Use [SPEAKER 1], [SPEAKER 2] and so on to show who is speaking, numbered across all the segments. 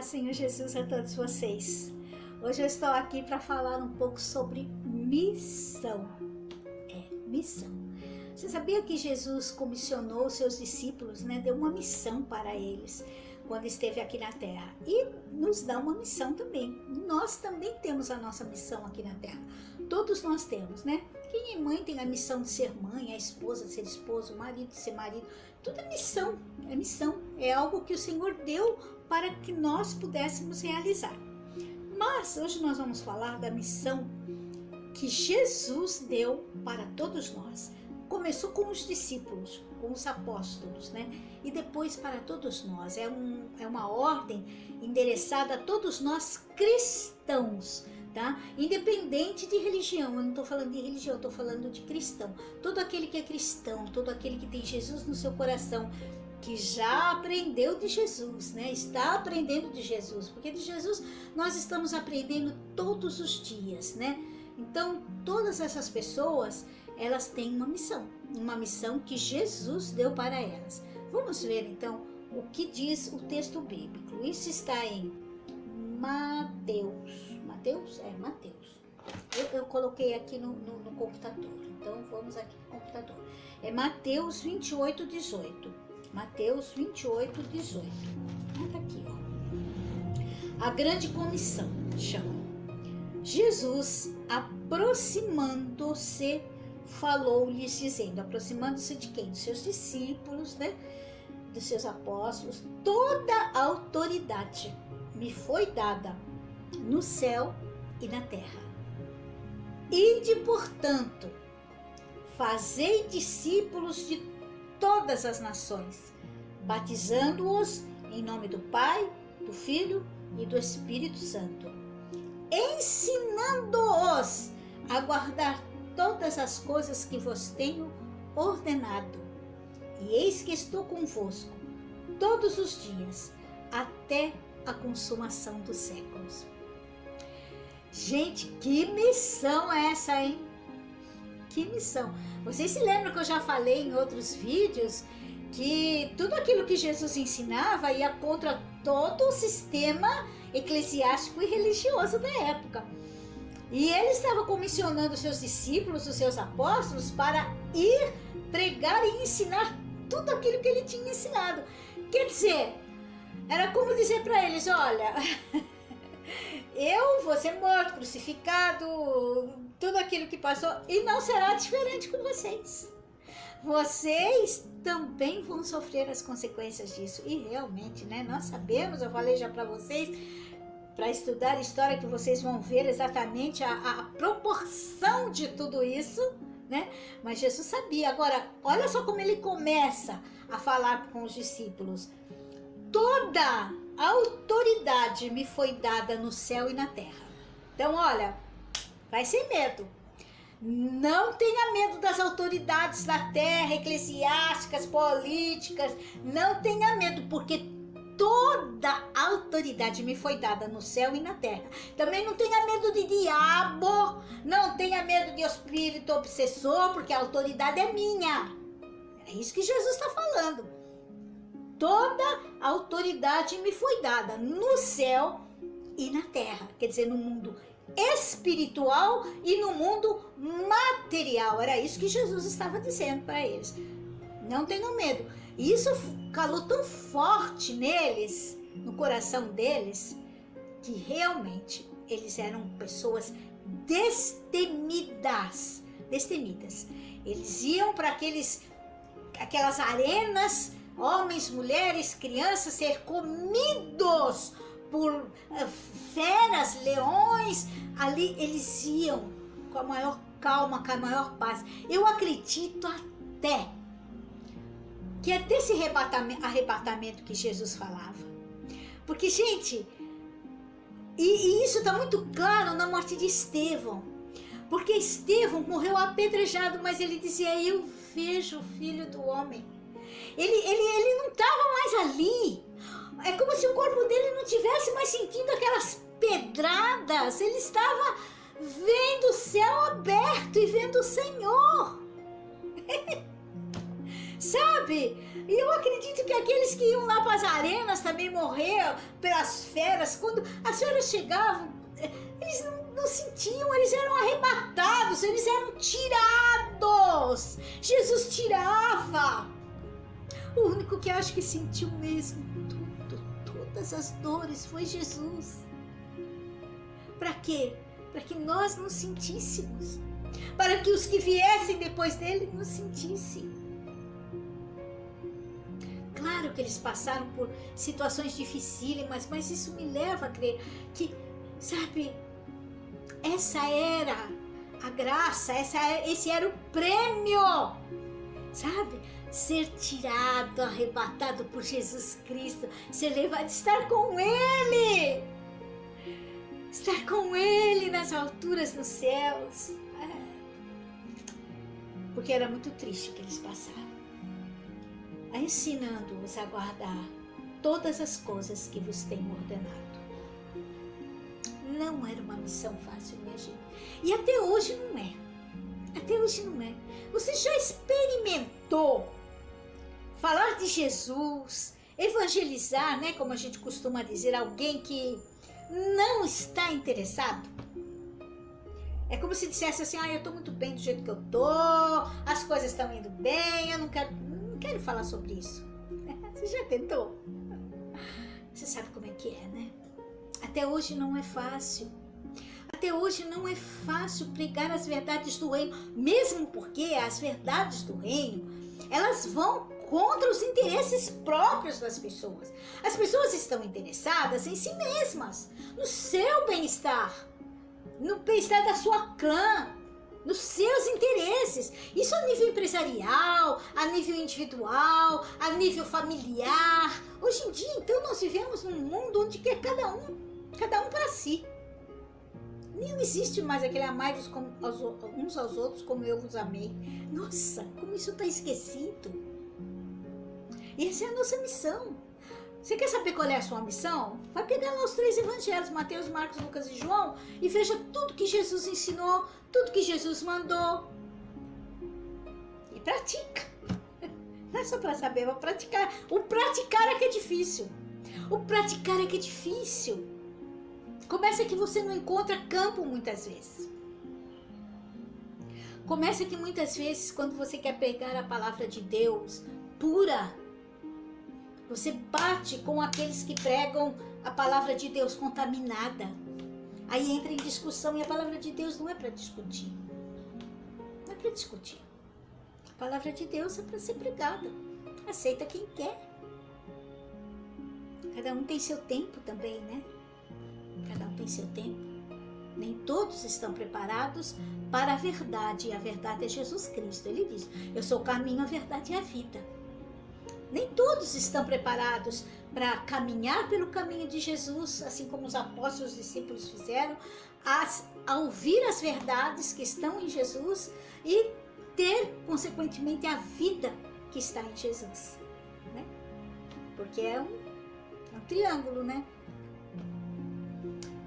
[SPEAKER 1] paz, Senhor Jesus, a todos vocês. Hoje eu estou aqui para falar um pouco sobre missão. Missão. Você sabia que Jesus comissionou os seus discípulos, né? Deu uma missão para eles quando esteve aqui na Terra. E nos dá uma missão também. Nós também temos a nossa missão aqui na Terra. Todos nós temos, né? Quem é mãe tem a missão de ser mãe, a esposa de ser esposo, o marido de ser marido. Tudo é missão, é missão. É algo que o Senhor deu para que nós pudéssemos realizar. Mas hoje nós vamos falar da missão que Jesus deu para todos nós. Começou com os discípulos, com os apóstolos, né? E depois para todos nós. É uma ordem endereçada a todos nós cristãos, tá? Independente de religião. Eu não estou falando de religião, eu estou falando de cristão. Todo aquele que é cristão, todo aquele que tem Jesus no seu coração, que já aprendeu de Jesus, né? Está aprendendo de Jesus, porque de Jesus nós estamos aprendendo todos os dias, né? Então, todas essas pessoas, elas têm uma missão que Jesus deu para elas. Vamos ver então o que diz o texto bíblico. Isso está em Mateus. Eu coloquei aqui no computador, então vamos aqui no computador. É Mateus 28, 18. Mateus 28, 18. Tá aqui, ó. A grande comissão chama. Jesus, aproximando-se, falou-lhes dizendo, aproximando-se de quem? Dos seus discípulos, né? Dos seus apóstolos. Toda a autoridade me foi dada no céu e na terra. Ide, portanto, fazei discípulos de todas as nações, batizando-os em nome do Pai, do Filho e do Espírito Santo, ensinando-os a guardar todas as coisas que vos tenho ordenado. E eis que estou convosco todos os dias, até a consumação dos séculos. Gente, que missão é essa, hein? Que missão! Vocês se lembram que eu já falei em outros vídeos que tudo aquilo que Jesus ensinava ia contra todo o sistema eclesiástico e religioso da época. E ele estava comissionando os seus discípulos, os seus apóstolos, para ir pregar e ensinar tudo aquilo que ele tinha ensinado. Quer dizer, era como dizer para eles, olha, eu vou ser morto, crucificado, tudo aquilo que passou, e não será diferente com vocês. Vocês também vão sofrer as consequências disso. E realmente, né? Nós sabemos, eu falei já para vocês, para estudar história, que vocês vão ver exatamente a proporção de tudo isso, né? Mas Jesus sabia. Agora, olha só como ele começa a falar com os discípulos. Toda a autoridade me foi dada no céu e na terra. Então, olha, vai sem medo. Não tenha medo das autoridades da terra, eclesiásticas, políticas. Não tenha medo, porque toda a autoridade me foi dada no céu e na terra. Também não tenha medo de diabo, não tenha medo de espírito obsessor, porque a autoridade é minha. É isso que Jesus está falando. Toda a autoridade me foi dada no céu e na terra. Quer dizer, no mundo espiritual e no mundo material. Era isso que Jesus estava dizendo para eles. Não tenham medo. E isso calou tão forte neles, no coração deles, que realmente eles eram pessoas destemidas. Eles iam para aquelas arenas, homens, mulheres, crianças, ser comidos por feras, leões. Ali eles iam com a maior calma, com a maior paz. Eu acredito até que é desse arrebatamento que Jesus falava. Porque, gente, e isso está muito claro na morte de Estevão. Porque Estevão morreu apedrejado, mas ele dizia, eu vejo o Filho do Homem. Ele não estava mais ali. É como se o corpo dele não tivesse mais sentindo aquelas pedradas. Ele estava vendo o céu aberto e vendo o Senhor. sabe? E eu acredito que aqueles que iam lá para as arenas também morreram pelas feras. Quando as feras chegavam, eles não sentiam, eles eram arrebatados, eles eram tirados. Jesus tirava. O único que eu acho que sentiu mesmo todas as dores foi Jesus. Para quê? Para que nós não sentíssemos. Para que os que viessem depois dele não sentissem. Claro que eles passaram por situações dificílimas, mas isso me leva a crer que, sabe, essa era a graça, esse era o prêmio, sabe? Ser tirado, arrebatado por Jesus Cristo, ser levado, estar com Ele, estar com Ele nas alturas dos céus. Porque era muito triste o que eles passaram, ensinando-os a guardar todas as coisas que vos tenho ordenado. Não era uma missão fácil, minha gente. E até hoje não é. Até hoje não é. Você já experimentou falar de Jesus, evangelizar, né? Como a gente costuma dizer, alguém que não está interessado? É como se dissesse assim, eu estou muito bem do jeito que eu estou, as coisas estão indo bem, eu não quero falar sobre isso. Você já tentou? Você sabe como é que é, né? Até hoje não é fácil. Até hoje não é fácil pregar as verdades do reino, mesmo porque as verdades do reino, elas vão contra os interesses próprios das pessoas. As pessoas estão interessadas em si mesmas, no seu bem-estar, no bem-estar da sua clã, nos seus interesses. Isso a nível empresarial, a nível individual, a nível familiar. Hoje em dia, então, nós vivemos num mundo onde quer cada um para si. Nem existe mais aquele amar uns aos outros como eu vos amei. Nossa, como isso está esquecido. E essa é a nossa missão. Você quer saber qual é a sua missão? Vai pegar lá os 3 evangelhos, Mateus, Marcos, Lucas e João, e veja tudo que Jesus ensinou, tudo que Jesus mandou. E pratica. Não é só para saber, vai praticar. O praticar é que é difícil. O praticar é que é difícil. Começa que você não encontra campo muitas vezes. Começa que muitas vezes, quando você quer pegar a palavra de Deus pura, você bate com aqueles que pregam a palavra de Deus contaminada. Aí entra em discussão e a palavra de Deus não é para discutir. Não é para discutir. A palavra de Deus é para ser pregada. Aceita quem quer. Cada um tem seu tempo também, né? Cada um tem seu tempo. Nem todos estão preparados para a verdade. E a verdade é Jesus Cristo. Ele diz, eu sou o caminho, a verdade e a vida. Nem todos estão preparados para caminhar pelo caminho de Jesus, assim como os apóstolos e os discípulos fizeram, a ouvir as verdades que estão em Jesus e ter, consequentemente, a vida que está em Jesus. Né? Porque é um triângulo, né?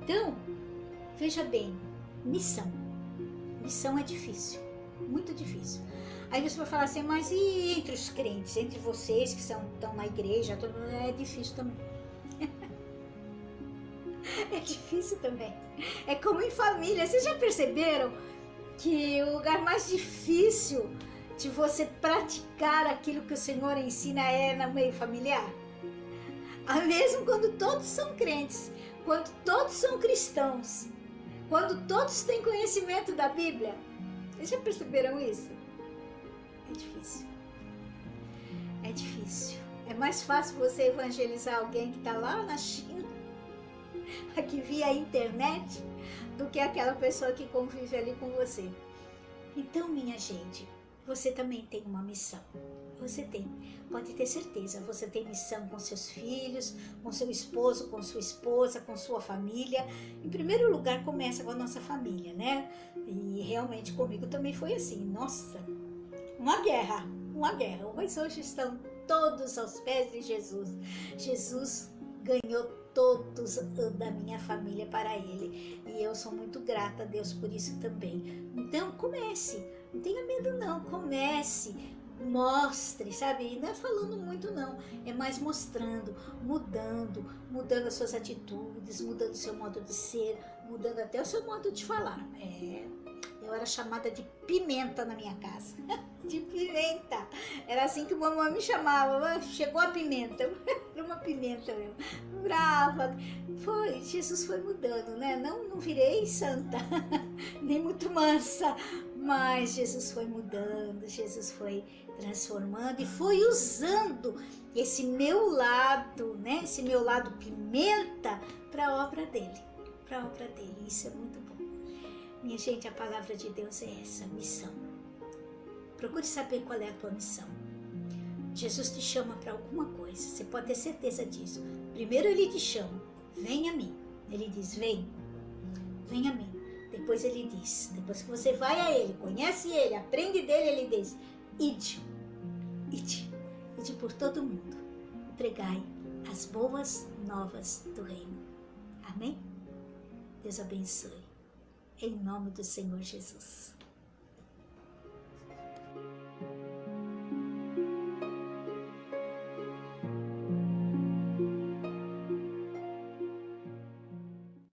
[SPEAKER 1] Então, veja bem, missão. Missão é difícil, muito difícil. Aí você vai falar assim, mas e entre os crentes, entre vocês que estão na igreja, é difícil também. É difícil também. É como em família. Vocês já perceberam que o lugar mais difícil de você praticar aquilo que o Senhor ensina é no meio familiar? Mesmo quando todos são crentes, quando todos são cristãos, quando todos têm conhecimento da Bíblia. Vocês já perceberam isso? É difícil. É difícil. É mais fácil você evangelizar alguém que está lá na China, aqui via internet, do que aquela pessoa que convive ali com você. Então, minha gente, você também tem uma missão. Você tem. Pode ter certeza. Você tem missão com seus filhos, com seu esposo, com sua esposa, com sua família. Em primeiro lugar, começa com a nossa família, né? E realmente comigo também foi assim. Nossa, uma guerra. Mas hoje estão todos aos pés de Jesus. Jesus ganhou todos da minha família para Ele. E eu sou muito grata a Deus por isso também. Então, comece. Não tenha medo não, comece. mostre, sabe? E não é falando muito não, é mais mostrando, mudando as suas atitudes, mudando o seu modo de ser, mudando até o seu modo de falar. Eu era chamada de pimenta na minha casa, de pimenta. Era assim que a mamãe me chamava, chegou a pimenta, era uma pimenta mesmo, brava. Jesus foi mudando, né? Não virei santa, nem muito mansa, mas Jesus foi mudando, Jesus foi transformando e foi usando esse meu lado, né? Esse meu lado pimenta para a obra dele, Isso é muito bom. Minha gente, a palavra de Deus é essa, missão. Procure saber qual é a tua missão. Jesus te chama para alguma coisa, você pode ter certeza disso. Primeiro ele te chama, vem a mim. Ele diz, vem a mim. Depois ele diz, depois que você vai a ele, conhece ele, aprende dele, ele diz, ide por todo mundo e pregai as boas novas do reino. Amém? Deus abençoe. Em nome do Senhor Jesus.